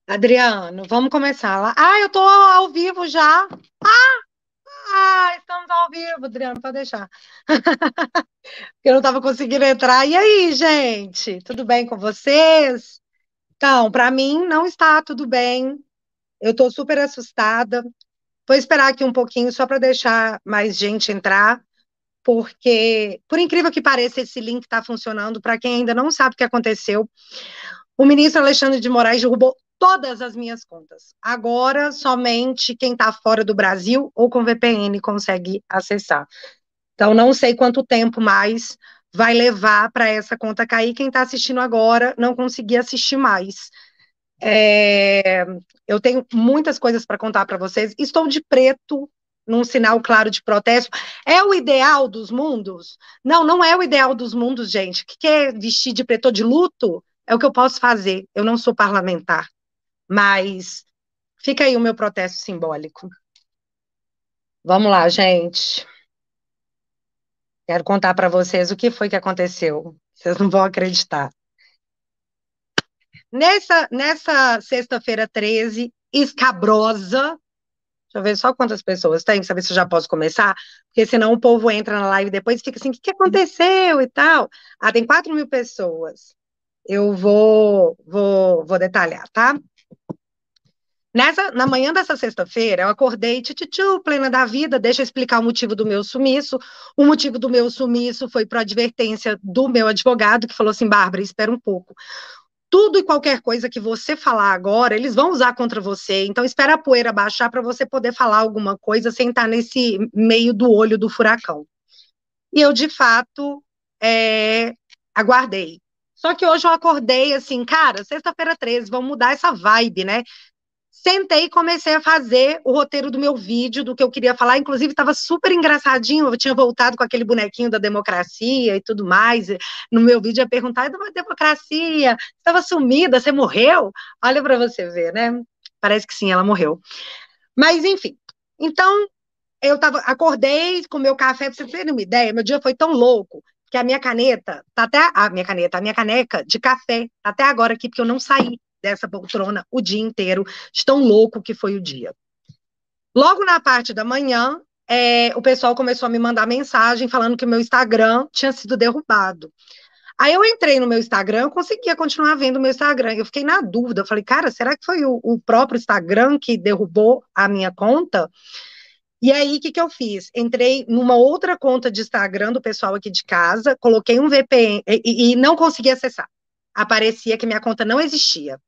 Adriano, vamos começar lá. Ah, eu tô ao vivo já. Ah, estamos ao vivo, Adriano, pode deixar. Eu não estava conseguindo entrar. E aí, gente? Tudo bem com vocês? Então, para mim, não está tudo bem. Eu estou super assustada. Vou esperar aqui um pouquinho só para deixar mais gente entrar, porque, por incrível que pareça, esse link está funcionando. Para quem ainda não sabe o que aconteceu, o ministro Alexandre de Moraes derrubou todas as minhas contas. Agora, somente quem está fora do Brasil ou com VPN consegue acessar. Então, não sei quanto tempo mais vai levar para essa conta cair. Quem está assistindo agora não conseguir assistir mais. É, eu tenho muitas coisas para contar para vocês. Estou de preto, num sinal claro de protesto. É o ideal dos mundos? Não, não é o ideal dos mundos, gente. O que é vestir de preto ou de luto? É o que eu posso fazer. Eu não sou parlamentar, mas fica aí o meu protesto simbólico. Vamos lá, gente. Quero contar para vocês o que foi que aconteceu. Vocês não vão acreditar. Nessa sexta-feira 13, escabrosa. Deixa eu ver só quantas pessoas tem, saber se eu já posso começar, porque senão o povo entra na live depois e fica assim, o que que aconteceu e tal. Ah, tem 4.000 pessoas. Eu vou detalhar, tá? Na manhã dessa sexta-feira, eu acordei, tchutchu, plena da vida, deixa eu explicar o motivo do meu sumiço. O motivo do meu sumiço foi por advertência do meu advogado, que falou assim, Bárbara, espera um pouco. Tudo e qualquer coisa que você falar agora, eles vão usar contra você. Então, espera a poeira baixar para você poder falar alguma coisa sem estar nesse meio do olho do furacão. E eu, de fato, é, aguardei. Só que hoje eu acordei assim, cara, sexta-feira 13, vamos mudar essa vibe, né? Sentei e comecei a fazer o roteiro do meu vídeo, do que eu queria falar. Inclusive, estava super engraçadinho. Eu tinha voltado com aquele bonequinho da democracia e tudo mais. No meu vídeo, ia perguntar: democracia, estava sumida, você morreu? Olha para você ver, né? Parece que sim, ela morreu. Mas, enfim. Então, acordei com meu café, para vocês terem uma ideia, meu dia foi tão louco que a minha caneta, tá até a minha caneca de café, tá até agora aqui, porque eu não saí dessa poltrona o dia inteiro, de tão louco que foi o dia. Logo na parte da manhã, o pessoal começou a me mandar mensagem falando que o meu Instagram tinha sido derrubado. Aí eu entrei no meu Instagram, eu conseguia continuar vendo o meu Instagram. Eu fiquei na dúvida, eu falei, cara, será que foi o próprio Instagram que derrubou a minha conta? E aí, o que que eu fiz? Entrei numa outra conta de Instagram do pessoal aqui de casa, coloquei um VPN e não consegui acessar. Aparecia que minha conta não existia.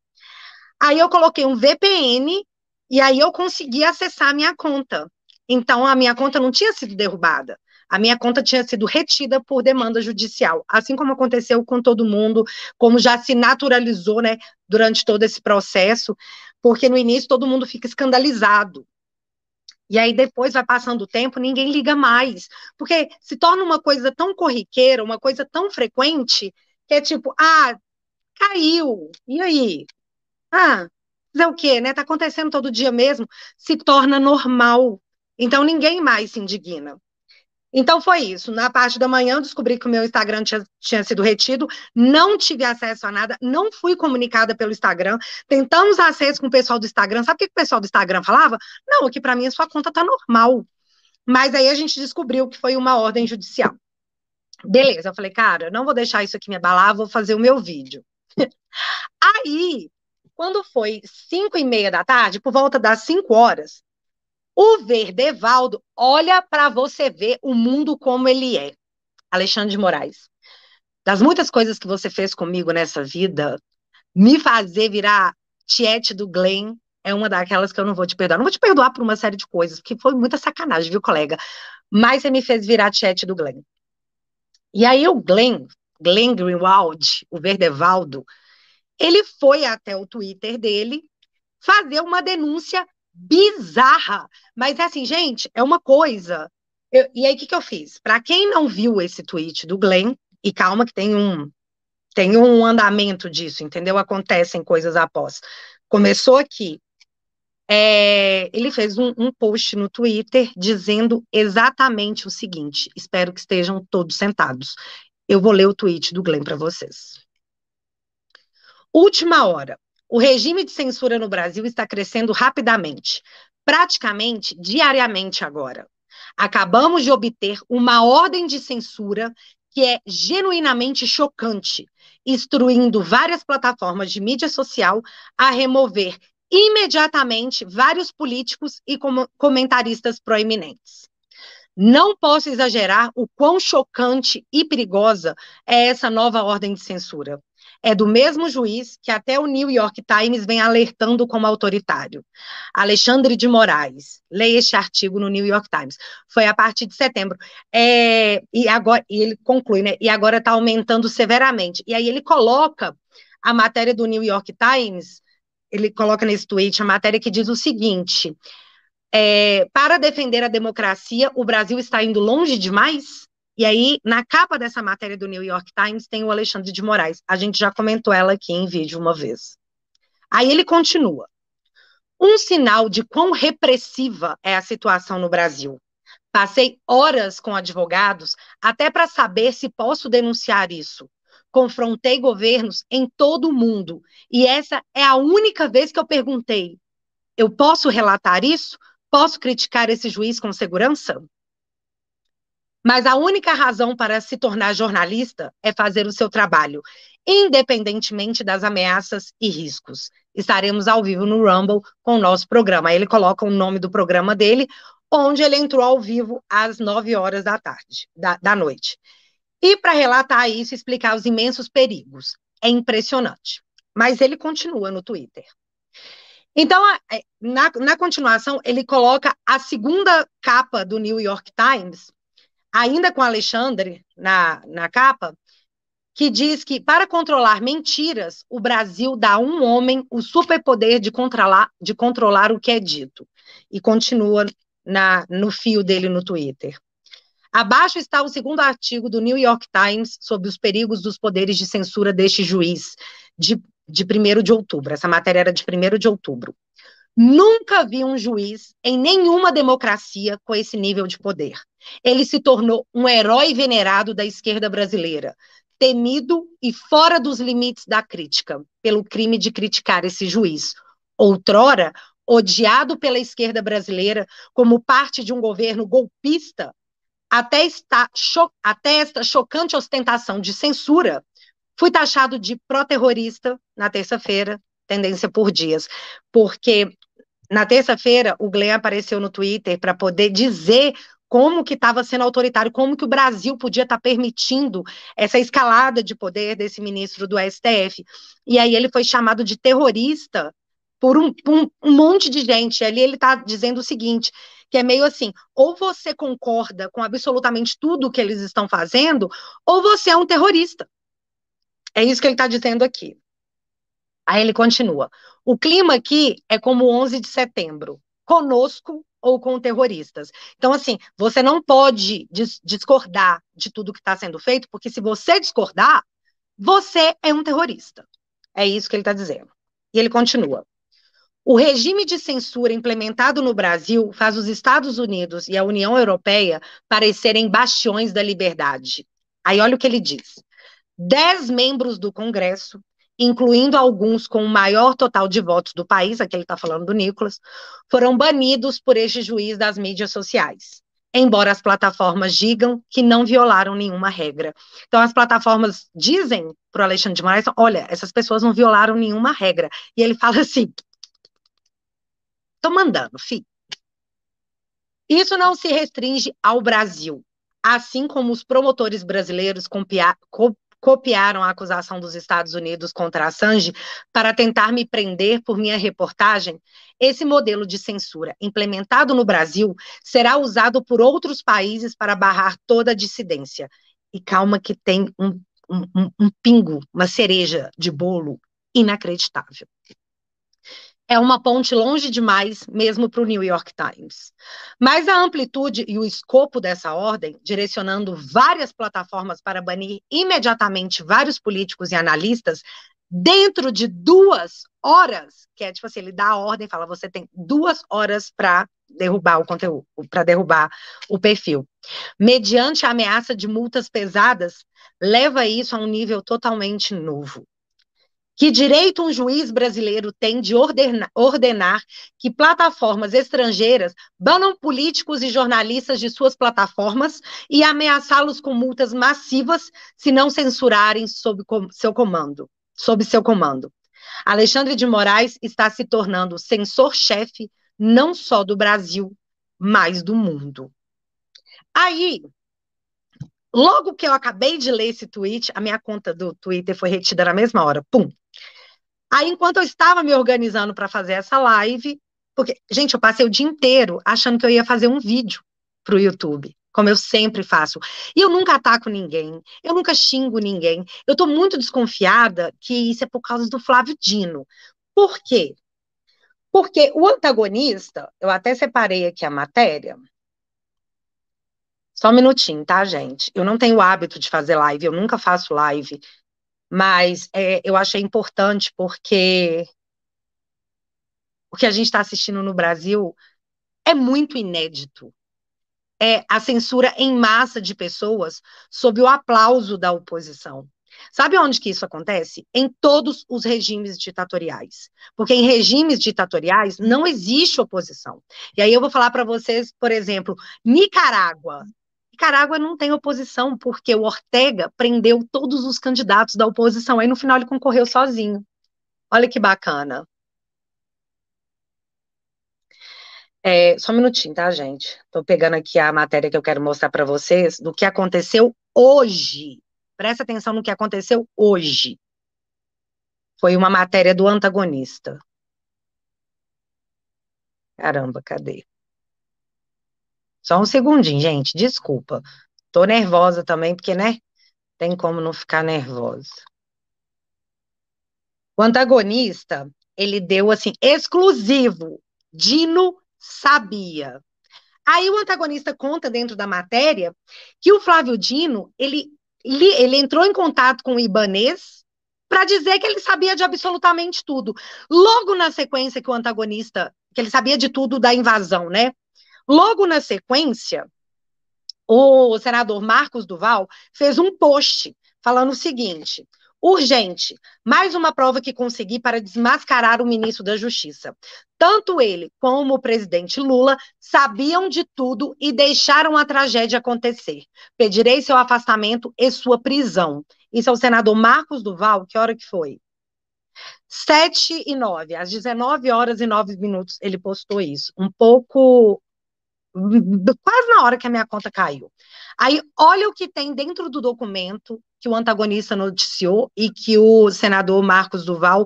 Aí eu coloquei um VPN e aí eu consegui acessar a minha conta. Então, a minha conta não tinha sido derrubada. A minha conta tinha sido retida por demanda judicial, assim como aconteceu com todo mundo, como já se naturalizou, né, durante todo esse processo, porque no início todo mundo fica escandalizado. E aí depois vai passando o tempo, ninguém liga mais, porque se torna uma coisa tão corriqueira, uma coisa tão frequente, que é tipo, caiu, e aí? Fazer o quê, né? Tá acontecendo todo dia mesmo, se torna normal. Então ninguém mais se indigna. Então foi isso. Na parte da manhã eu descobri que o meu Instagram tinha sido retido, não tive acesso a nada, não fui comunicada pelo Instagram. Tentamos acesso com o pessoal do Instagram. Sabe o que o pessoal do Instagram falava? Não, aqui para mim a sua conta tá normal. Mas aí a gente descobriu que foi uma ordem judicial. Beleza, eu falei, cara, não vou deixar isso aqui me abalar, vou fazer o meu vídeo. Aí, quando foi 5:30 da tarde, por volta das 5 horas, o Verdevaldo, olha para você ver o mundo como ele é. Alexandre de Moraes, das muitas coisas que você fez comigo nessa vida, me fazer virar tiete do Glenn é uma daquelas que eu não vou te perdoar. Não vou te perdoar por uma série de coisas, porque foi muita sacanagem, viu, colega? Mas você me fez virar tiete do Glenn. E aí o Glenn Greenwald, o Verdevaldo, ele foi até o Twitter dele fazer uma denúncia bizarra. Mas é assim, gente, é uma coisa. E aí, o que que eu fiz? Para quem não viu esse tweet do Glenn, e calma que tem um andamento disso, entendeu? Acontecem coisas após. Começou aqui. Ele fez um post no Twitter dizendo exatamente o seguinte: espero que estejam todos sentados. Eu vou ler o tweet do Glenn para vocês. Última hora. O regime de censura no Brasil está crescendo rapidamente, praticamente diariamente agora. Acabamos de obter uma ordem de censura que é genuinamente chocante, instruindo várias plataformas de mídia social a remover imediatamente vários políticos e comentaristas proeminentes. Não posso exagerar o quão chocante e perigosa é essa nova ordem de censura. É do mesmo juiz que até o New York Times vem alertando como autoritário. Alexandre de Moraes, leia este artigo no New York Times. Foi a partir de setembro. E ele conclui, né? E agora está aumentando severamente. E aí ele coloca a matéria do New York Times, ele coloca nesse tweet a matéria que diz o seguinte: para defender a democracia, o Brasil está indo longe demais? E aí, na capa dessa matéria do New York Times, tem o Alexandre de Moraes. A gente já comentou ela aqui em vídeo uma vez. Aí ele continua. Um sinal de quão repressiva é a situação no Brasil. Passei horas com advogados até para saber se posso denunciar isso. Confrontei governos em todo o mundo. E essa é a única vez que eu perguntei: eu posso relatar isso? Posso criticar esse juiz com segurança? Mas a única razão para se tornar jornalista é fazer o seu trabalho, independentemente das ameaças e riscos. Estaremos ao vivo no Rumble com o nosso programa. Aí ele coloca o nome do programa dele, onde ele entrou ao vivo às 9 horas da noite. E para relatar isso, explicar os imensos perigos. É impressionante. Mas ele continua no Twitter. Então, na continuação, ele coloca a segunda capa do New York Times, ainda com Alexandre na capa, que diz que, para controlar mentiras, o Brasil dá a um homem o superpoder de controlar o que é dito. E continua no fio dele no Twitter. Abaixo está o segundo artigo do New York Times sobre os perigos dos poderes de censura deste juiz, de 1º de outubro. Essa matéria era de 1º de outubro. Nunca vi um juiz em nenhuma democracia com esse nível de poder. Ele se tornou um herói venerado da esquerda brasileira, temido e fora dos limites da crítica, pelo crime de criticar esse juiz. Outrora, odiado pela esquerda brasileira como parte de um governo golpista, até esta chocante ostentação de censura, fui taxado de pró-terrorista na terça-feira, tendência por dias, porque na terça-feira o Glenn apareceu no Twitter para poder dizer como que estava sendo autoritário, como que o Brasil podia estar permitindo essa escalada de poder desse ministro do STF. E aí ele foi chamado de terrorista por um monte de gente. Ali ele está dizendo o seguinte, que é meio assim, ou você concorda com absolutamente tudo que eles estão fazendo, ou você é um terrorista. É isso que ele está dizendo aqui. Aí ele continua. O clima aqui é como o 11 de setembro, conosco ou com terroristas. Então, assim, você não pode discordar de tudo que está sendo feito, porque se você discordar, você é um terrorista. É isso que ele está dizendo. E ele continua. O regime de censura implementado no Brasil faz os Estados Unidos e a União Europeia parecerem bastiões da liberdade. Aí olha o que ele diz. 10 membros do Congresso, incluindo alguns com o maior total de votos do país, aqui ele está falando do Nicolas, foram banidos por este juiz das mídias sociais, embora as plataformas digam que não violaram nenhuma regra. Então, as plataformas dizem para o Alexandre de Moraes, olha, essas pessoas não violaram nenhuma regra. E ele fala assim, estou mandando, filho. Isso não se restringe ao Brasil, assim como os promotores brasileiros copiaram a acusação dos Estados Unidos contra Assange para tentar me prender por minha reportagem. Esse modelo de censura implementado no Brasil será usado por outros países para barrar toda a dissidência. E calma que tem um pingo, uma cereja de bolo inacreditável. É uma ponte longe demais, mesmo para o New York Times. Mas a amplitude e o escopo dessa ordem, direcionando várias plataformas para banir imediatamente vários políticos e analistas, dentro de 2 horas, que é tipo assim, ele dá a ordem e fala, você tem 2 horas para derrubar o conteúdo, para derrubar o perfil. Mediante a ameaça de multas pesadas, leva isso a um nível totalmente novo. Que direito um juiz brasileiro tem de ordenar que plataformas estrangeiras banam políticos e jornalistas de suas plataformas e ameaçá-los com multas massivas se não censurarem sob seu comando? Alexandre de Moraes está se tornando censor-chefe não só do Brasil, mas do mundo. Aí, logo que eu acabei de ler esse tweet, a minha conta do Twitter foi retida na mesma hora. Pum! Aí, enquanto eu estava me organizando para fazer essa live, porque, gente, eu passei o dia inteiro achando que eu ia fazer um vídeo para o YouTube, como eu sempre faço. E eu nunca ataco ninguém, eu nunca xingo ninguém. Eu estou muito desconfiada que isso é por causa do Flávio Dino. Por quê? Porque o antagonista, eu até separei aqui a matéria. Só um minutinho, tá, gente? Eu não tenho o hábito de fazer live, eu nunca faço live, mas eu achei importante porque o que a gente está assistindo no Brasil é muito inédito. É a censura em massa de pessoas sob o aplauso da oposição. Sabe onde que isso acontece? Em todos os regimes ditatoriais. Porque em regimes ditatoriais não existe oposição. E aí eu vou falar para vocês, por exemplo, Nicarágua. Nicarágua não tem oposição, porque o Ortega prendeu todos os candidatos da oposição. Aí no final ele concorreu sozinho. Olha que bacana. Só um minutinho, tá, gente? Tô pegando aqui a matéria que eu quero mostrar para vocês do que aconteceu hoje. Presta atenção no que aconteceu hoje. Foi uma matéria do antagonista. Caramba, cadê? Só um segundinho, gente, desculpa. Tô nervosa também, porque, né? Tem como não ficar nervosa. O antagonista, ele deu, assim, exclusivo. Dino sabia. Aí o antagonista conta dentro da matéria que o Flávio Dino, ele entrou em contato com o Ibanez para dizer que ele sabia de absolutamente tudo. Logo na sequência que o antagonista, que ele sabia de tudo da invasão, né? Logo na sequência, o senador Marcos Duval fez um post falando o seguinte: urgente, mais uma prova que consegui para desmascarar o ministro da Justiça. Tanto ele como o presidente Lula sabiam de tudo e deixaram a tragédia acontecer. Pedirei seu afastamento e sua prisão. Isso é o senador Marcos Duval, que hora que foi? 7h09, às 19h09, ele postou isso. Um pouco quase na hora que a minha conta caiu. Aí, olha o que tem dentro do documento que o antagonista noticiou e que o senador Marcos Duval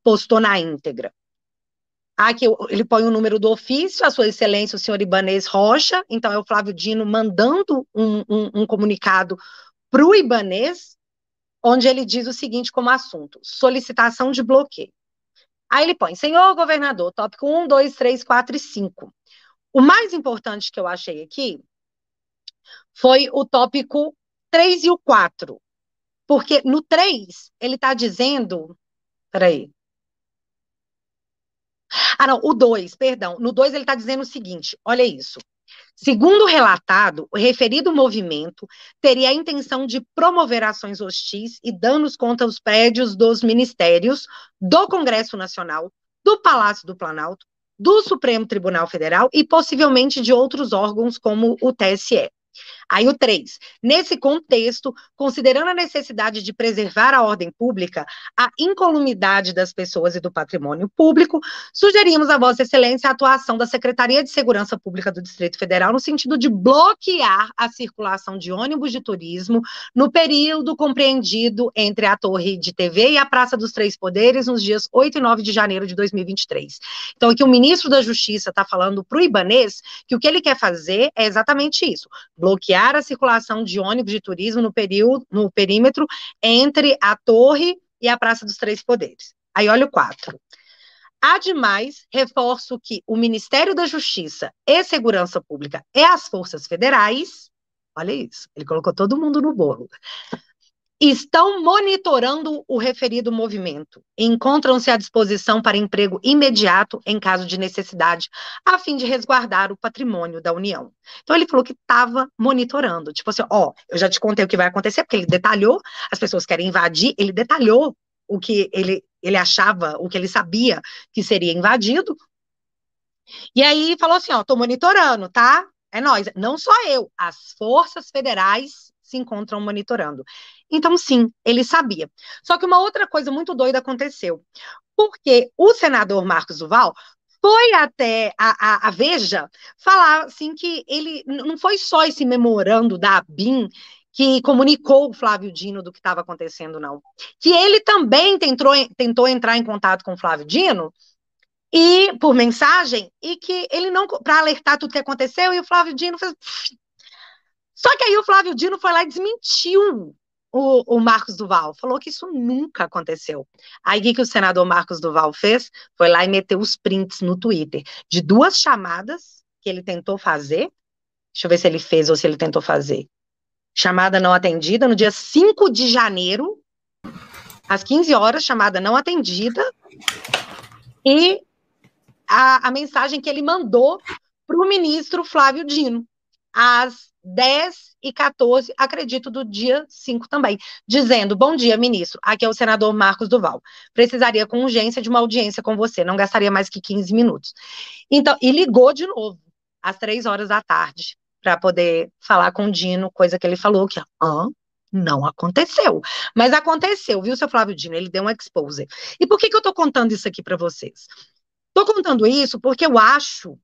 postou na íntegra. Aqui ele põe o número do ofício, a sua excelência, o senhor Ibanez Rocha, então é o Flávio Dino mandando um comunicado para o Ibanez, onde ele diz o seguinte como assunto: solicitação de bloqueio. Aí ele põe, senhor governador, tópico 1, 2, 3, 4 e 5. O mais importante que eu achei aqui foi o tópico 3 e o 4. Porque no 3, ele está dizendo. Peraí. Ah, não, o 2, perdão. No 2, ele está dizendo o seguinte: olha isso. Segundo o relatado, o referido movimento teria a intenção de promover ações hostis e danos contra os prédios dos ministérios, do Congresso Nacional, do Palácio do Planalto, do Supremo Tribunal Federal e possivelmente de outros órgãos como o TSE. Aí o 3, nesse contexto, considerando a necessidade de preservar a ordem pública, a incolumidade das pessoas e do patrimônio público, sugerimos a Vossa Excelência a atuação da Secretaria de Segurança Pública do Distrito Federal no sentido de bloquear a circulação de ônibus de turismo no período compreendido entre a Torre de TV e a Praça dos Três Poderes nos dias 8 e 9 de janeiro de 2023. Então, aqui o ministro da Justiça está falando para o Ibanez que o que ele quer fazer é exatamente isso: bloquear a circulação de ônibus de turismo no perímetro entre a Torre e a Praça dos Três Poderes. Aí olha o 4. Ademais, reforço que o Ministério da Justiça e Segurança Pública e as forças federais, olha isso, ele colocou todo mundo no bolo, estão monitorando o referido movimento e encontram-se à disposição para emprego imediato em caso de necessidade, a fim de resguardar o patrimônio da União. Então, ele falou que estava monitorando. Tipo assim, ó, eu já te contei o que vai acontecer, porque ele detalhou, as pessoas querem invadir, ele detalhou o que ele ele achava, o que ele sabia que seria invadido. E aí falou assim, ó, tô monitorando, tá? É nóis. Não só eu, as forças federais se encontram monitorando. Então, sim, ele sabia. Só que uma outra coisa muito doida aconteceu. Porque o senador Marcos Duval foi até a Veja falar assim que ele não foi só esse memorando da ABIN que comunicou o Flávio Dino do que estava acontecendo, não. Que ele também tentou entrar em contato com o Flávio Dino e por mensagem, e que ele não, para alertar tudo que aconteceu, e o Flávio Dino fez. Só que aí o Flávio Dino foi lá e desmentiu o Marcos Duval, falou que isso nunca aconteceu. Aí o que o senador Marcos Duval fez? Foi lá e meteu os prints no Twitter de 2 chamadas que ele tentou fazer. Deixa eu ver se ele fez ou se ele tentou fazer. Chamada não atendida no dia 5 de janeiro, às 15 horas, chamada não atendida, e a mensagem que ele mandou para o ministro Flávio Dino, às 10h14, acredito, do dia 5 também, dizendo: bom dia, ministro, aqui é o senador Marcos Duval. Precisaria com urgência de uma audiência com você, não gastaria mais que 15 minutos. Então, e ligou de novo, às 3 horas da tarde, para poder falar com o Dino, coisa que ele falou que não aconteceu. Mas aconteceu, viu, seu Flávio Dino? Ele deu um expose. E por que eu estou contando isso aqui para vocês? Estou contando isso porque eu acho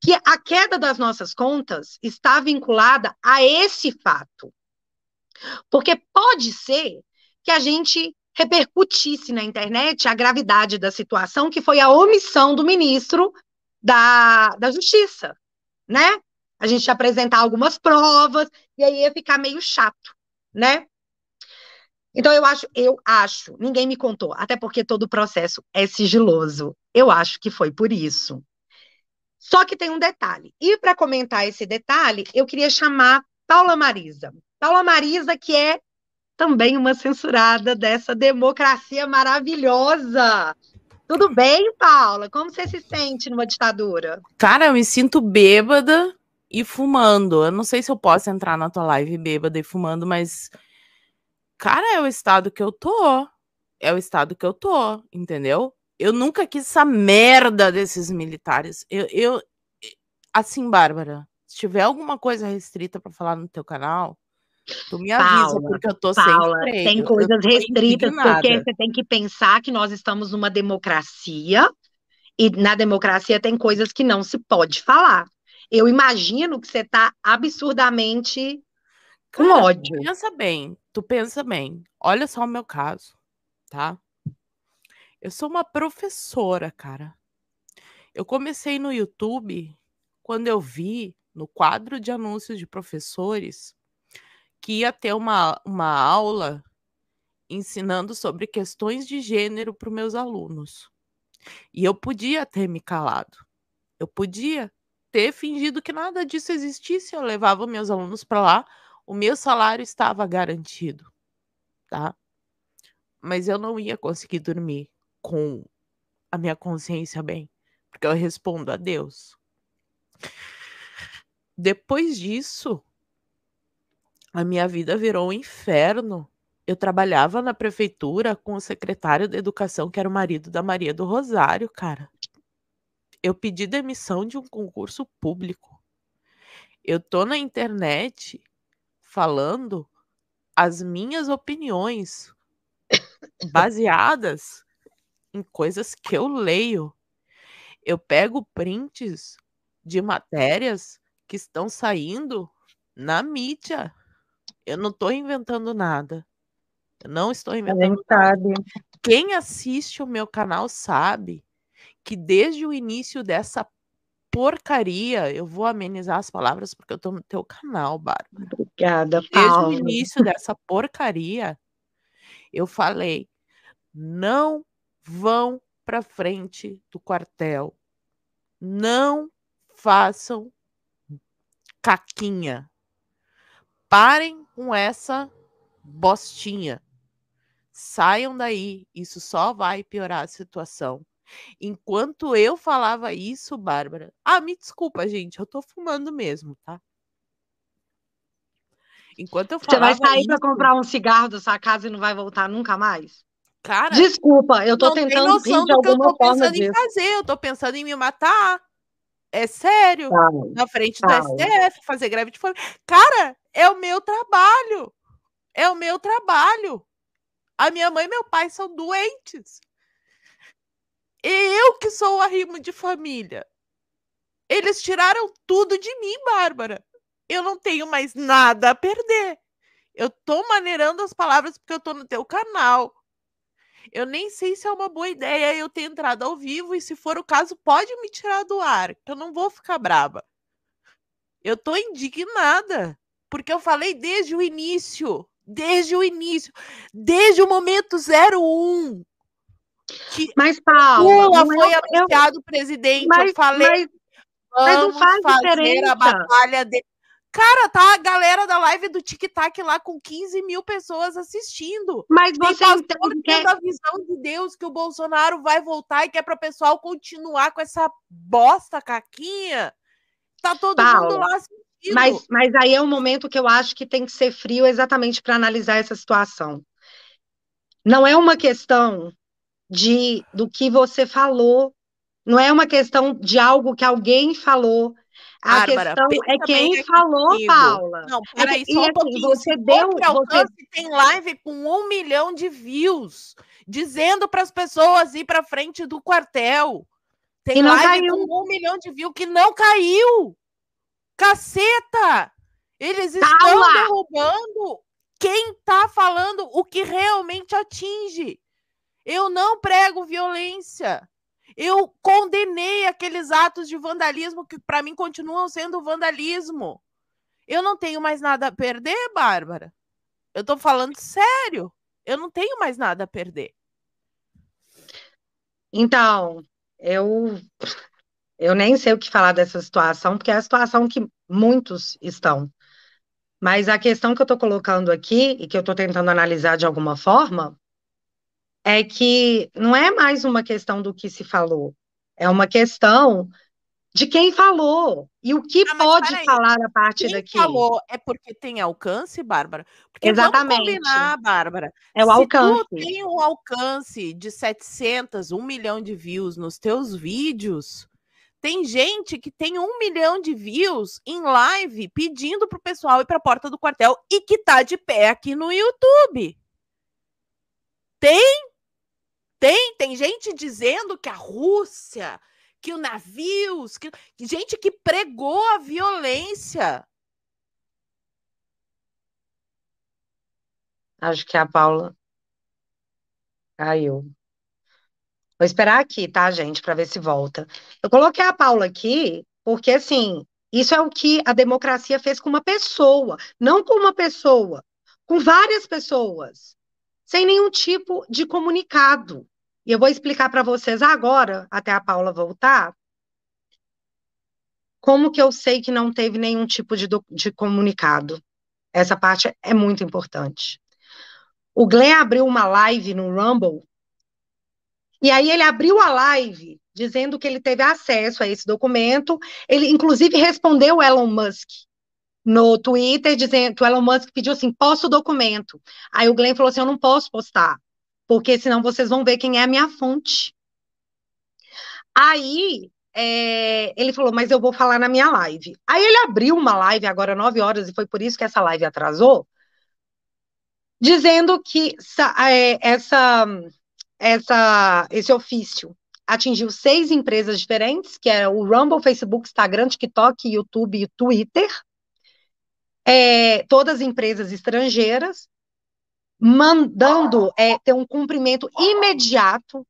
que a queda das nossas contas está vinculada a esse fato. Porque pode ser que a gente repercutisse na internet a gravidade da situação, que foi a omissão do ministro da Justiça, né? A gente apresentar algumas provas, e aí ia ficar meio chato, né? Então, eu acho, ninguém me contou, até porque todo o processo é sigiloso. Eu acho que foi por isso. Só que tem um detalhe. E para comentar esse detalhe, eu queria chamar Paula Marisa. Paula Marisa, que é também uma censurada dessa democracia maravilhosa. Tudo bem, Paula? Como você se sente numa ditadura? Cara, eu me sinto bêbada e fumando. Eu não sei se eu posso entrar na tua live bêbada e fumando, mas, cara, é o estado que eu tô. É o estado que eu tô, entendeu? Eu nunca quis essa merda desses militares. Assim, Bárbara, se tiver alguma coisa restrita pra falar no teu canal, tu me avisa, Paula, porque eu tô sem Paula, tem freio. Eu coisas tô restritas, porque indignada. você tem que pensar que nós estamos numa democracia, e na democracia tem coisas que não se pode falar. Eu imagino que você está absurdamente com Cara, ódio. tu pensa bem. Olha só o meu caso, tá? Eu sou uma professora, cara. Eu comecei no YouTube quando eu vi no quadro de anúncios de professores que ia ter uma aula ensinando sobre questões de gênero para os meus alunos. E eu podia ter me calado. Eu podia ter fingido que nada disso existisse. Eu levava meus alunos para lá, o meu salário estava garantido, tá? Mas eu não ia conseguir dormir com a minha consciência bem, porque eu respondo a Deus. Depois disso, a minha vida virou um inferno. Eu trabalhava na prefeitura com o secretário da educação, que era o marido da Maria do Rosário, cara. Eu pedi demissão de um concurso público. Eu tô na internet falando as minhas opiniões baseadas em coisas que eu leio. Eu pego prints de matérias que estão saindo na mídia. Eu não estou inventando nada. Eu não estou A gente inventando nada. sabe. Quem assiste o meu canal sabe que desde o início dessa porcaria, eu vou amenizar as palavras porque eu tô no teu canal, Bárbara. Obrigada, Desde o Paula. início dessa porcaria, eu falei: não vão para frente do quartel. Não façam caquinha. Parem com essa bostinha. Saiam daí, isso só vai piorar a situação. Enquanto eu falava isso, Bárbara. Me desculpa, gente, eu tô fumando mesmo, tá? Enquanto eu Você vai falava sair para isso, comprar um cigarro da sua casa e não vai voltar nunca mais? Cara, Desculpa, eu tô não tem tentando rir noção de do que eu alguma tô forma pensando em disso. fazer. Eu tô pensando em me matar. É sério. Paulo, Na frente do Paulo. STF, fazer greve de fome. Cara, é o meu trabalho. É o meu trabalho. A minha mãe e meu pai são doentes. E eu que sou o arrimo de família. Eles tiraram tudo de mim, Bárbara. Eu não tenho mais nada a perder. Eu tô maneirando as palavras porque eu tô no teu canal. Eu nem sei se é uma boa ideia eu ter entrado ao vivo e, se for o caso, pode me tirar do ar, que eu não vou ficar brava. Eu tô indignada, porque eu falei desde o início, desde o momento 01, que Mas, Paula, Lula não é. foi anunciado presidente. Eu Mas, falei, mas, mas não vamos faz fazer a diferença. batalha de. Cara, tá a galera da live do TikTok lá com 15 mil pessoas assistindo. Mas Tem você pastor entende que tendo a visão de Deus que o Bolsonaro vai voltar e que é para o pessoal continuar com essa bosta caquinha. Tá todo mundo Paula, lá assistindo. mas aí é um momento que eu acho que tem que ser frio exatamente para analisar essa situação. Não é uma questão do que você falou, não é uma questão de algo que alguém falou. A Bárbara, questão é pensa bem quem aqui falou, comigo. Paula. Não, peraí, E só um assim, pouquinho. Se for por alcance, tem live com 1 milhão de views, dizendo para as pessoas ir para frente do quartel. Tem e não live caiu. com 1 milhão de views que não caiu. Caceta! Eles estão Paula, derrubando quem está falando o que realmente atinge. Eu não prego violência. Eu condenei aqueles atos de vandalismo que, para mim, continuam sendo vandalismo. Eu não tenho mais nada a perder, Bárbara. Eu tô falando sério. Eu não tenho mais nada a perder. então, eu nem sei o que falar dessa situação, porque é a situação que muitos estão. Mas a questão que eu estou colocando aqui, e que eu estou tentando analisar de alguma forma, é que não é mais uma questão do que se falou, é uma questão de quem falou e o que Ah, mas pode peraí. falar a partir Quem daqui. falou é porque tem alcance, Bárbara? Porque vamos Exatamente, combinar, Bárbara. é o Se tu alcance. tem um alcance de 700, 1 milhão de views nos teus vídeos, tem gente que tem 1 milhão de views em live pedindo pro pessoal ir pra porta do quartel e que tá de pé aqui no YouTube. Tem gente dizendo que a Rússia, que o navios, que gente que pregou a violência. Acho que a Paula caiu. Vou esperar aqui, tá, gente, para ver se volta. Eu coloquei a Paula aqui porque, assim, isso é o que a democracia fez com uma pessoa, não com uma pessoa, com várias pessoas, sem nenhum tipo de comunicado. E eu vou explicar para vocês agora, até a Paula voltar, como que eu sei que não teve nenhum tipo de comunicado. Essa parte é muito importante. O Glenn abriu uma live no Rumble. E aí ele abriu a live dizendo que ele teve acesso a esse documento. Ele, inclusive, respondeu o Elon Musk no Twitter, dizendo que o Elon Musk pediu assim, posta o documento. Aí o Glenn falou assim, eu não posso postar, porque senão vocês vão ver quem é a minha fonte. Aí ele falou, mas eu vou falar na minha live. Aí ele abriu uma live agora 9 horas, e foi por isso que essa live atrasou, dizendo que esse ofício atingiu 6 empresas diferentes, que é o Rumble, Facebook, Instagram, TikTok, YouTube e Twitter, todas empresas estrangeiras, mandando ter um cumprimento imediato,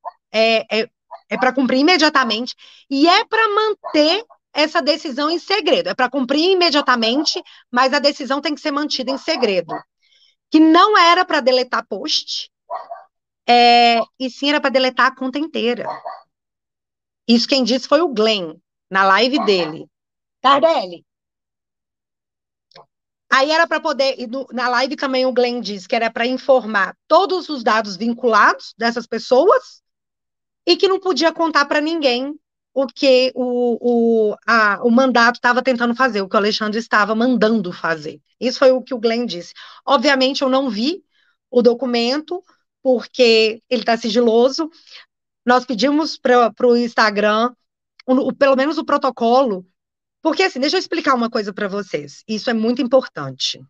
para cumprir imediatamente, e é para manter essa decisão em segredo, é para cumprir imediatamente, mas a decisão tem que ser mantida em segredo. Que não era para deletar post, e sim era para deletar a conta inteira. Isso quem disse foi o Glenn, na live dele. Tardelli. Aí era para poder, na live também o Glenn disse que era para informar todos os dados vinculados dessas pessoas e que não podia contar para ninguém o que o mandato estava tentando fazer, o que o Alexandre estava mandando fazer. Isso foi o que o Glenn disse. Obviamente eu não vi o documento, porque ele está sigiloso. Nós pedimos para o Instagram, pelo menos o protocolo, porque assim, deixa eu explicar uma coisa para vocês, isso é muito importante.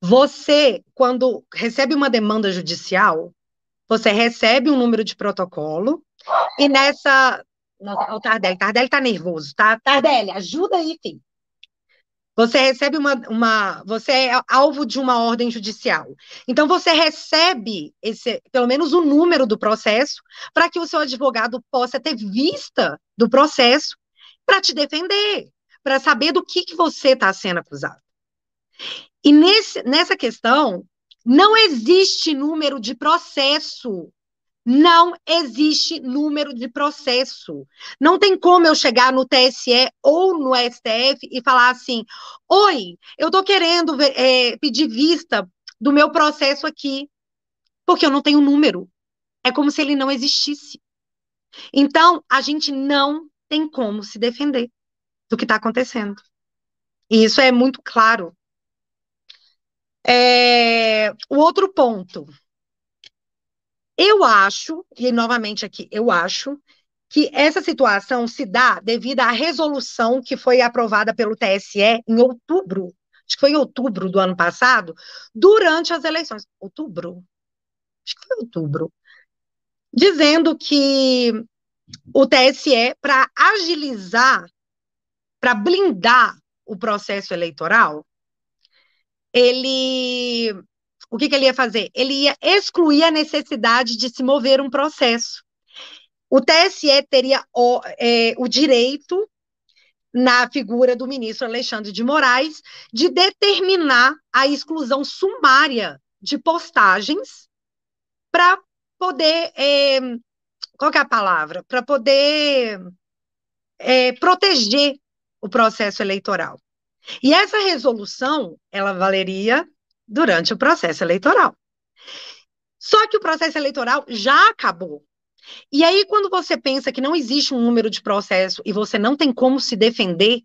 Você, quando recebe uma demanda judicial, você recebe um número de protocolo, e nessa. Nossa, o Tardelli tá nervoso, tá? Tardelli, ajuda aí, filho. Você recebe você é alvo de uma ordem judicial. Então, você recebe pelo menos o número do processo, para que o seu advogado possa ter vista do processo para te defender, para saber do que você está sendo acusado. E nessa questão, não existe número de processo. Não existe número de processo. Não tem como eu chegar no TSE ou no STF e falar assim: oi, eu estou querendo pedir vista do meu processo aqui, porque eu não tenho número. É como se ele não existisse. Então, a gente não tem como se defender do que está acontecendo. E isso é muito claro. O outro ponto. Eu acho, e novamente aqui, eu acho que essa situação se dá devido à resolução que foi aprovada pelo TSE em outubro, acho que foi em outubro do ano passado, durante as eleições. Outubro? Acho que foi outubro. Dizendo que o TSE, para agilizar, para blindar o processo eleitoral, o que ele ia fazer? Ele ia excluir a necessidade de se mover um processo. O TSE teria o direito, na figura do ministro Alexandre de Moraes, de determinar a exclusão sumária de postagens para poder, qual que é a palavra? Para poder proteger o processo eleitoral. E essa resolução, ela valeria durante o processo eleitoral. Só que o processo eleitoral já acabou. E aí, quando você pensa que não existe um número de processo e você não tem como se defender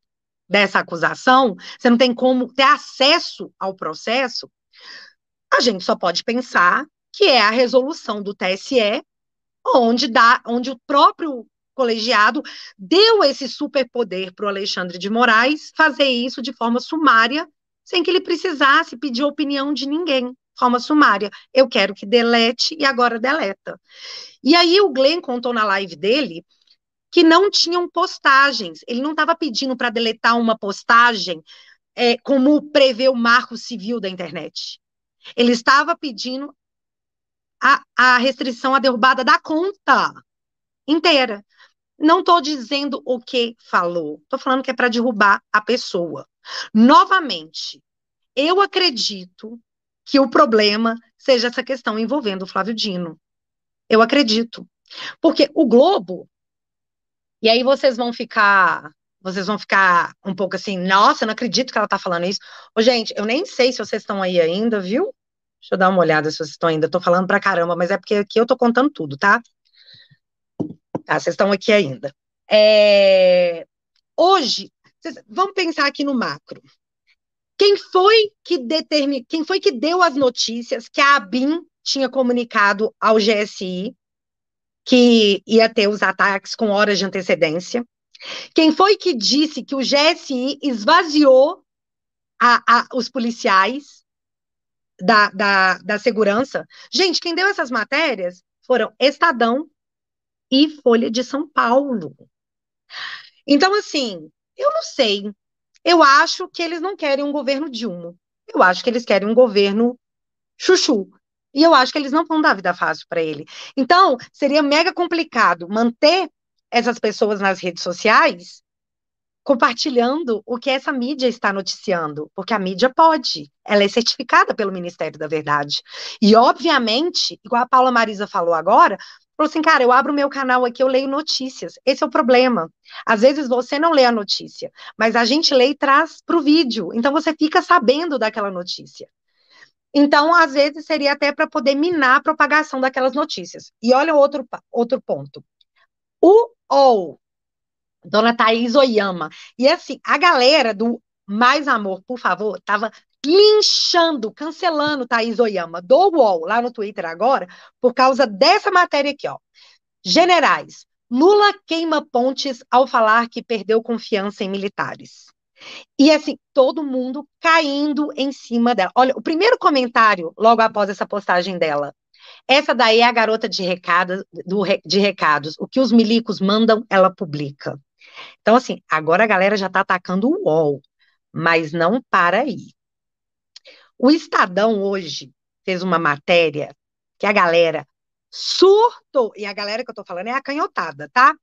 dessa acusação, você não tem como ter acesso ao processo, a gente só pode pensar que é a resolução do TSE, onde o próprio colegiado deu esse superpoder para o Alexandre de Moraes fazer isso de forma sumária, sem que ele precisasse pedir a opinião de ninguém. Forma sumária. Eu quero que delete e agora deleta. E aí o Glenn contou na live dele que não tinham postagens. Ele não estava pedindo para deletar uma postagem como prevê o marco civil da internet. Ele estava pedindo a restrição, a derrubada da conta inteira. Não estou dizendo o que falou. Estou falando que é para derrubar a pessoa. Novamente, eu acredito que o problema seja essa questão envolvendo o Flávio Dino. Eu acredito. Porque o Globo, e aí vocês vão ficar um pouco assim, nossa, eu não acredito que ela tá falando isso. Ô, gente, eu nem sei se vocês estão aí ainda, viu? Deixa eu dar uma olhada se vocês estão ainda. Eu tô falando pra caramba, mas é porque aqui eu tô contando tudo, tá? Tá, vocês estão aqui ainda. Hoje, vamos pensar aqui no macro. Quem foi que deu as notícias que a ABIN tinha comunicado ao GSI que ia ter os ataques com horas de antecedência? Quem foi que disse que o GSI esvaziou os policiais da segurança? Gente, quem deu essas matérias foram Estadão e Folha de São Paulo. Então, assim, eu não sei. Eu acho que eles não querem um governo Dilma. Eu acho que eles querem um governo chuchu. E eu acho que eles não vão dar vida fácil para ele. Então, seria mega complicado manter essas pessoas nas redes sociais compartilhando o que essa mídia está noticiando, porque a mídia pode, ela é certificada pelo Ministério da Verdade. E, obviamente, igual a Paula Marisa falou agora, falou assim, cara, eu abro o meu canal aqui, eu leio notícias. Esse é o problema. Às vezes você não lê a notícia, mas a gente lê e traz para o vídeo. Então você fica sabendo daquela notícia. Então, às vezes, seria até para poder minar a propagação daquelas notícias. E olha outro ponto. O UOL, Dona Thaís Oyama. E assim, a galera do Mais Amor, por favor, estava linchando, cancelando Thaís Oyama do UOL, lá no Twitter agora, por causa dessa matéria aqui, ó. Generais, Lula queima pontes ao falar que perdeu confiança em militares. E assim, todo mundo caindo em cima dela. Olha, o primeiro comentário, logo após essa postagem dela. Essa daí é a garota de recados, de recados. O que os milicos mandam, ela publica. Então, assim, agora a galera já está atacando o UOL, mas não para aí. O Estadão hoje fez uma matéria que a galera surtou, e a galera que eu tô falando é acanhotada, tá?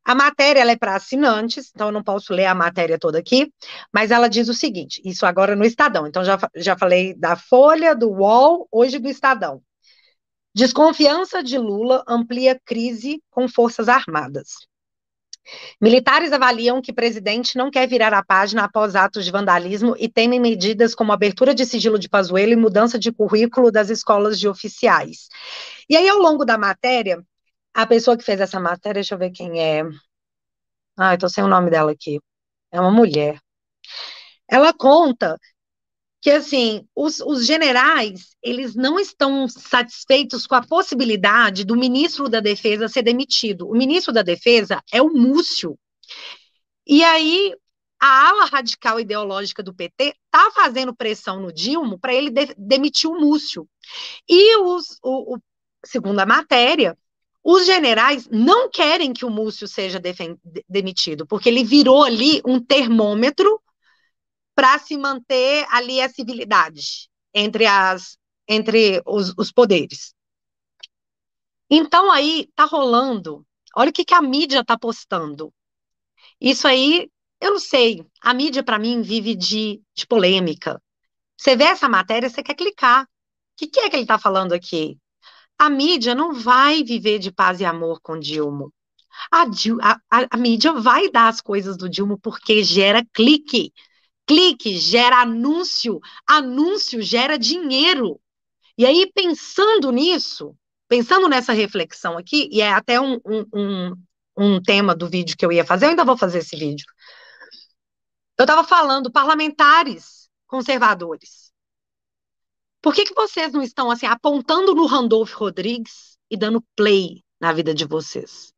A matéria ela é para assinantes, então eu não posso ler a matéria toda aqui, mas ela diz o seguinte: isso agora no Estadão, então já falei da Folha, do UOL, hoje do Estadão. Desconfiança de Lula amplia crise com Forças Armadas. Militares avaliam que presidente não quer virar a página após atos de vandalismo e temem medidas como abertura de sigilo de Pazuello e mudança de currículo das escolas de oficiais. E aí, ao longo da matéria, a pessoa que fez essa matéria, deixa eu ver quem é. Ah, eu tô sem o nome dela aqui. É uma mulher. Ela conta que, assim, os generais, eles não estão satisfeitos com a possibilidade do ministro da Defesa ser demitido. O ministro da Defesa é o Múcio. E aí, a ala radical ideológica do PT está fazendo pressão no Dilma para ele demitir o Múcio. E, segundo a matéria, os generais não querem que o Múcio seja demitido, porque ele virou ali um termômetro para se manter ali a civilidade entre os poderes. Então, aí está rolando. Olha o que a mídia está postando. Isso aí, eu não sei. A mídia, para mim, vive de polêmica. Você vê essa matéria, você quer clicar. O que é que ele está falando aqui? A mídia não vai viver de paz e amor com Dilma. A mídia vai dar as coisas do Dilma porque gera clique. Clique gera anúncio. Anúncio gera dinheiro. E aí, pensando nisso, pensando nessa reflexão aqui, e é até um tema do vídeo que eu ia fazer, eu ainda vou fazer esse vídeo. Eu estava falando, parlamentares conservadores. Por que vocês não estão assim apontando no Randolph Rodrigues e dando play na vida de vocês?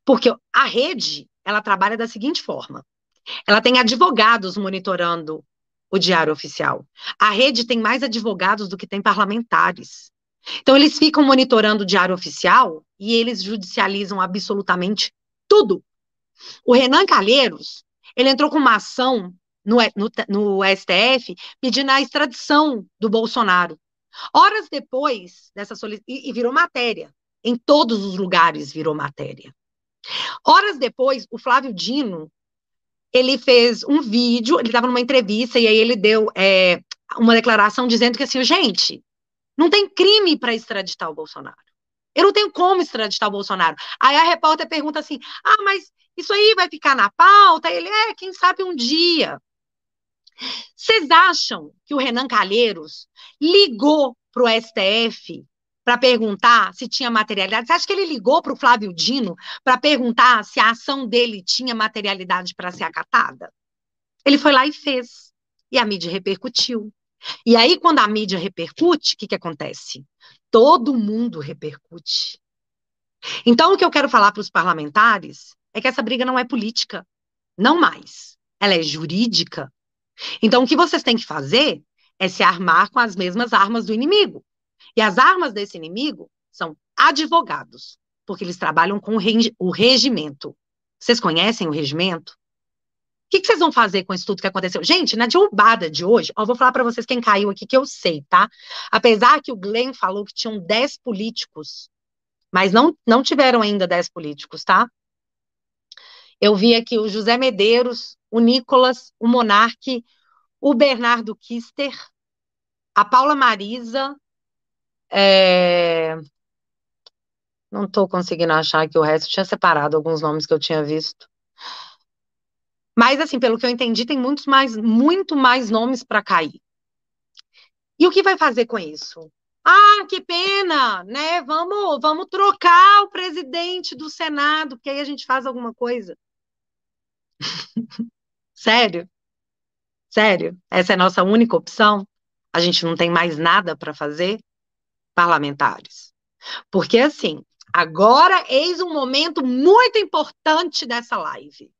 Porque a rede, ela trabalha da seguinte forma. Ela tem advogados monitorando o Diário Oficial. A rede tem mais advogados do que tem parlamentares. Então, eles ficam monitorando o Diário Oficial e eles judicializam absolutamente tudo. O Renan Calheiros, ele entrou com uma ação no STF pedindo a extradição do Bolsonaro. Horas depois dessa solicitação, e virou matéria. Em todos os lugares virou matéria. Horas depois, o Flávio Dino, ele fez um vídeo, ele estava numa entrevista e aí ele deu uma declaração dizendo que assim, gente, não tem crime para extraditar o Bolsonaro. Eu não tenho como extraditar o Bolsonaro. Aí a repórter pergunta assim, mas isso aí vai ficar na pauta? Ele, quem sabe um dia. Vocês acham que o Renan Calheiros ligou para o STF para perguntar se tinha materialidade? Você acha que ele ligou para o Flávio Dino para perguntar se a ação dele tinha materialidade para ser acatada? Ele foi lá e fez. E a mídia repercutiu. E aí, quando a mídia repercute, o que acontece? Todo mundo repercute. Então, o que eu quero falar para os parlamentares é que essa briga não é política. Não mais. Ela é jurídica. Então, o que vocês têm que fazer é se armar com as mesmas armas do inimigo. E as armas desse inimigo são advogados, porque eles trabalham com o regimento. Vocês conhecem o regimento? O que vocês vão fazer com isso tudo que aconteceu? Gente, na derrubada de hoje, eu vou falar para vocês quem caiu aqui, que eu sei, tá? Apesar que o Glenn falou que tinham 10 políticos, mas não tiveram ainda 10 políticos, tá? Eu vi aqui o José Medeiros, o Nicolas, o Monarque, o Bernardo Kister, a Paula Marisa, não estou conseguindo achar que o resto tinha separado alguns nomes que eu tinha visto. Mas, assim, pelo que eu entendi, tem muito mais nomes para cair. E o que vai fazer com isso? Que pena, né? Vamos trocar o presidente do Senado, porque aí a gente faz alguma coisa. Sério? Sério? Essa é a nossa única opção? A gente não tem mais nada para fazer? Parlamentares. Porque, assim, agora eis um momento muito importante dessa live.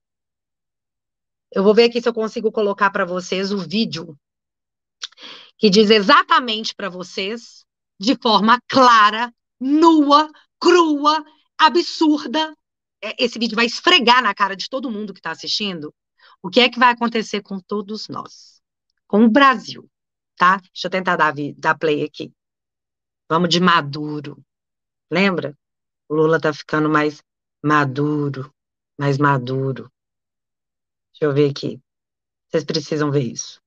Eu vou ver aqui se eu consigo colocar para vocês o vídeo que diz exatamente para vocês, de forma clara, nua, crua, absurda. Esse vídeo vai esfregar na cara de todo mundo que está assistindo o que é que vai acontecer com todos nós, com o Brasil, tá? Deixa eu tentar dar play aqui. Vamos de Maduro. Lembra? O Lula tá ficando mais maduro, mais maduro. Deixa eu ver aqui. Vocês precisam ver isso.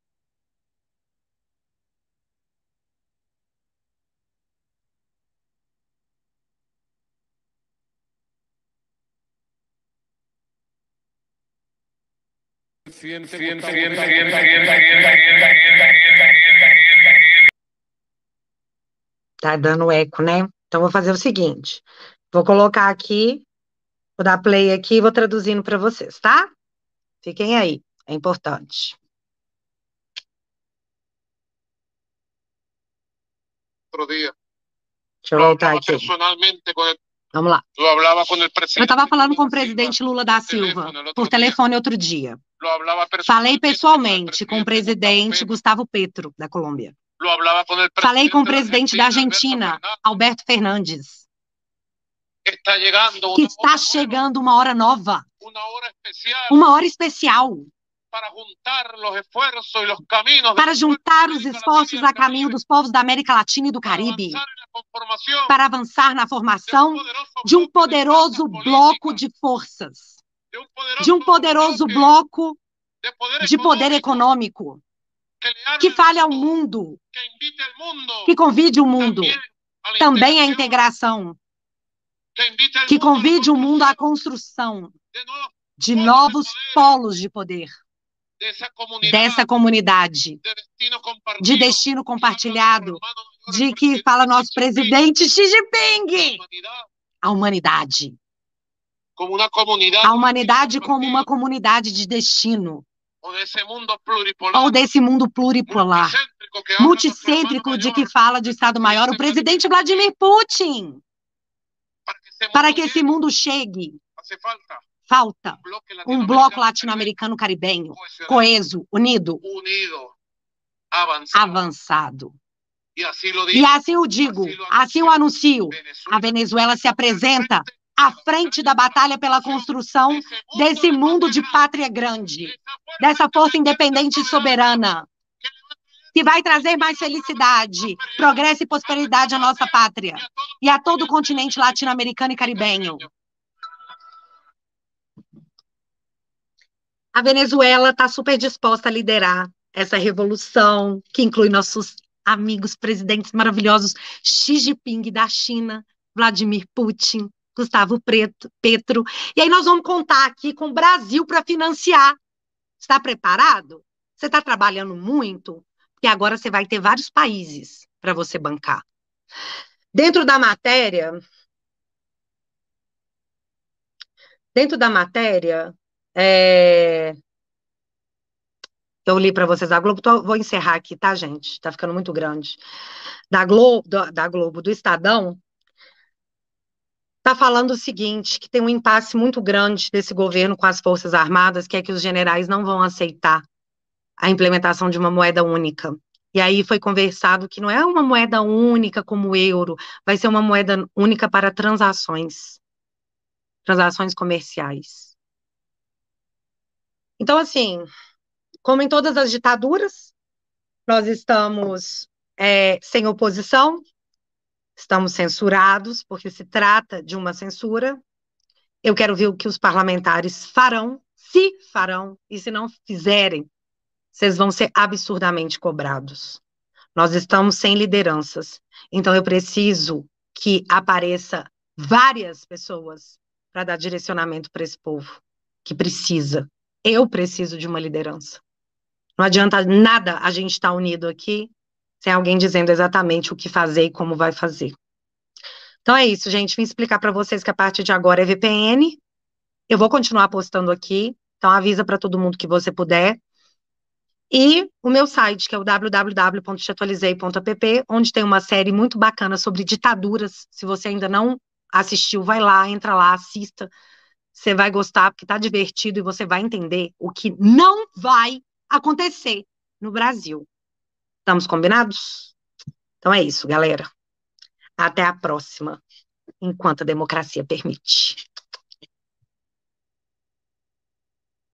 Tá dando eco, né? Então vou fazer o seguinte. Vou colocar aqui, vou dar play aqui e vou traduzindo para vocês, tá? Fiquem aí, é importante. Deixa eu voltar aqui. Vamos lá. Eu estava falando com o presidente Lula da Silva por telefone outro dia. Falei pessoalmente com o presidente Gustavo Petro, da Colômbia. Falei com o presidente da Argentina, Alberto Fernandes. Que está chegando uma hora nova. Uma hora especial. Para juntar os esforços a caminho dos povos da América Latina e do Caribe. Para avançar na formação de um poderoso bloco de forças. De um poderoso bloco de poder econômico. Que fale ao mundo. Que convide o mundo também à integração. Que convide o mundo à construção de novos polos de poder. Dessa comunidade, de destino compartilhado, de que fala nosso presidente Xi Jinping. A humanidade. A humanidade como uma comunidade de destino. Ou desse mundo pluripolar, multicêntrico de que fala de Estado-Maior o presidente Vladimir Putin. Para que esse mundo chegue, falta um bloco latino-americano caribenho, coeso, unido, avançado. E assim o digo, assim o anuncio. A Venezuela se apresenta à frente da batalha pela construção desse mundo de pátria grande, dessa força independente e soberana, que vai trazer mais felicidade, progresso e prosperidade à nossa pátria e a todo o continente latino-americano e caribenho. A Venezuela está super disposta a liderar essa revolução, que inclui nossos amigos presidentes maravilhosos, Xi Jinping da China, Vladimir Putin, Gustavo Petro. E aí nós vamos contar aqui com o Brasil para financiar. Está preparado? Você está trabalhando muito? Porque agora você vai ter vários países para você bancar. Dentro da matéria, eu li para vocês da Globo, vou encerrar aqui, tá, gente? Está ficando muito grande. Da Globo, do Estadão, está falando o seguinte, que tem um impasse muito grande desse governo com as Forças Armadas, que é que os generais não vão aceitar a implementação de uma moeda única. E aí foi conversado que não é uma moeda única como o euro, vai ser uma moeda única para transações comerciais. Então, assim, como em todas as ditaduras, nós estamos sem oposição, estamos censurados, porque se trata de uma censura. Eu quero ver o que os parlamentares farão, e se não fizerem, vocês vão ser absurdamente cobrados. Nós estamos sem lideranças, então eu preciso que apareça várias pessoas para dar direcionamento para esse povo, que precisa. Eu preciso de uma liderança. Não adianta nada a gente estar unido aqui, sem alguém dizendo exatamente o que fazer e como vai fazer. Então é isso, gente. Vim explicar para vocês que a partir de agora é VPN. Eu vou continuar postando aqui, então avisa para todo mundo que você puder. E o meu site, que é o www.teatualizei.app, onde tem uma série muito bacana sobre ditaduras. Se você ainda não assistiu, vai lá, entra lá, assista. Você vai gostar, porque tá divertido e você vai entender o que não vai acontecer no Brasil. Estamos combinados? Então é isso, galera. Até a próxima, enquanto a democracia permite.